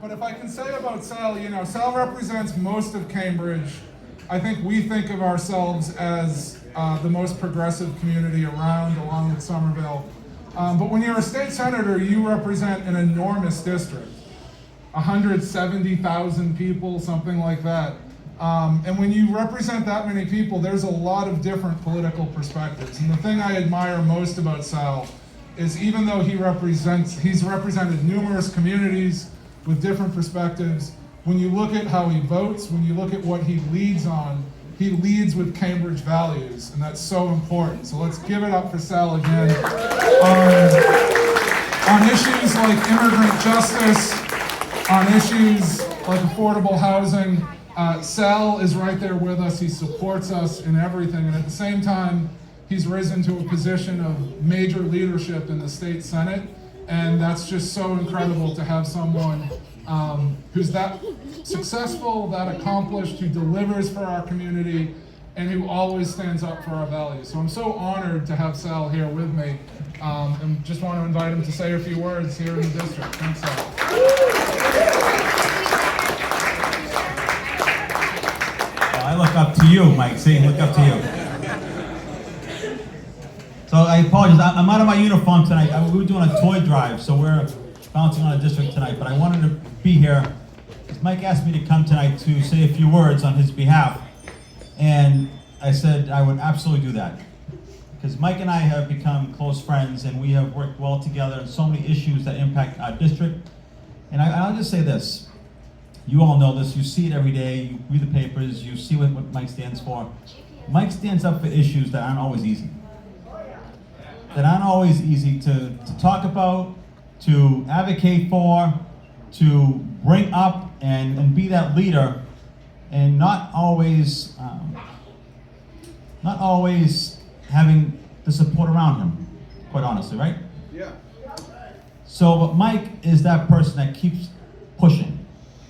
But if I can say about Sal, Sal represents most of Cambridge. I think we think of ourselves as the most progressive community around, along with Somerville. But when you're a state senator, you represent an enormous district. 170,000 people, something like that. And when you represent that many people, there's a lot of different political perspectives. And the thing I admire most about Sal is even though he's represented numerous communities with different perspectives, when you look at how he votes, when you look at what he leads on, he leads with Cambridge values, and that's so important. So let's give it up for Sal again. On issues like immigrant justice, on issues like affordable housing, Sal is right there with us. He supports us in everything, and at the same time, he's risen to a position of major leadership in the state Senate, and that's just so incredible to have someone who's that successful, that accomplished, who delivers for our community, and who always stands up for our values. So I'm so honored to have Sal here with me, and just want to invite him to say a few words here in the district. Thanks, Sal. I look up to you, Mike. See, look up to you. So I apologize. I'm out of my uniform tonight. We were doing a toy drive, so we're bouncing on a district tonight. But I wanted to be here. Mike asked me to come tonight to say a few words on his behalf, and I said I would absolutely do that. Because Mike and I have become close friends, and we have worked well together on so many issues that impact our district. And I'll just say this. You all know this, you see it every day, you read the papers, you see what Mike stands for. Mike stands up for issues that aren't always easy. That aren't always easy to talk about, to advocate for, to bring up and be that leader, and not always having the support around him, quite honestly, right? Yeah. So, but Mike is that person that keeps pushing,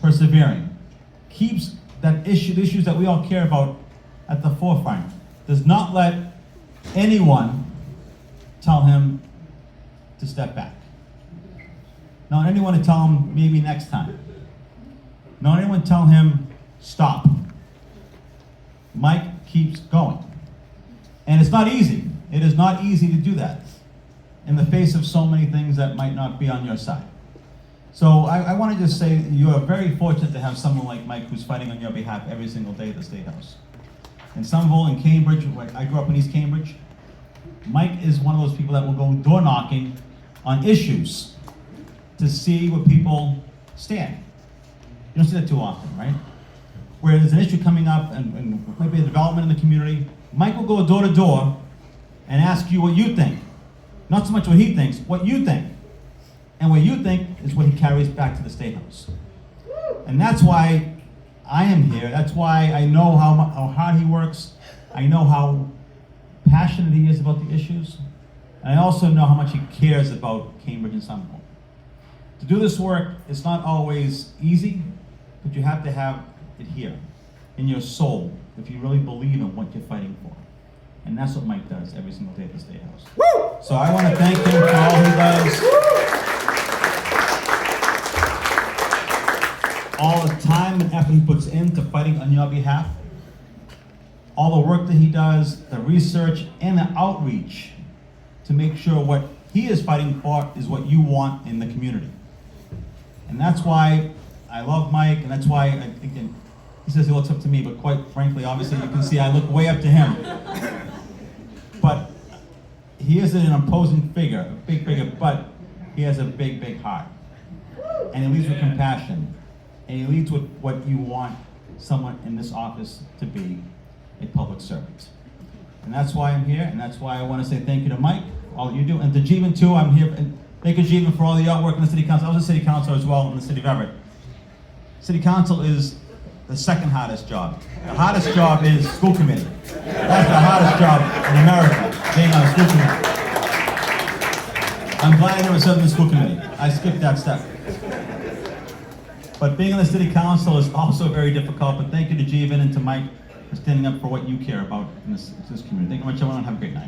persevering, keeps the issues that we all care about at the forefront, does not let anyone tell him to step back. Not anyone to tell him maybe next time. Not anyone tell him stop. Mike keeps going. And it's not easy. It is not easy to do that in the face of so many things that might not be on your side. So I want to just say you are very fortunate to have someone like Mike who's fighting on your behalf every single day at the State House. In Somerville, in Cambridge, I grew up in East Cambridge, Mike is one of those people that will go door knocking on issues to see where people stand. You don't see that too often, right? Where there's an issue coming up and maybe a development in the community, Mike will go door to door and ask you what you think. Not so much what he thinks, what you think. And what you think is what he carries back to the State House. And that's why I am here. That's why I know how hard he works. I know how passionate he is about the issues. And I also know how much he cares about Cambridge and Somerville. To do this work, it's not always easy, but you have to have it here, in your soul, if you really believe in what you're fighting for. And that's what Mike does every single day at the State House. Woo! So I want to thank him for all he does. All the time and effort he puts into fighting on your behalf. All the work that he does, the research and the outreach to make sure what he is fighting for is what you want in the community. And that's why I love Mike, and that's why I think he says he looks up to me, but quite frankly, obviously you can see I look way up to him. But he is an imposing figure, a big figure, but he has a big, big heart. And he leads with compassion. And he leads with what you want someone in this office to be, a public servant. And that's why I'm here, and that's why I want to say thank you to Mike, all that you do, and to Jivan too. I'm here, and thank you Jivan for all the work in the City Council. I was a City Councilor as well in the City of Everett. City Council is the second hardest job. The hardest job is school committee. That's the hardest job in America, being on a school committee. I'm glad I never served in the school committee. I skipped that step. But being on the City Council is also very difficult, but thank you to Jivan and to Mike for standing up for what you care about in this community. Thank you very much, everyone. Have a great night.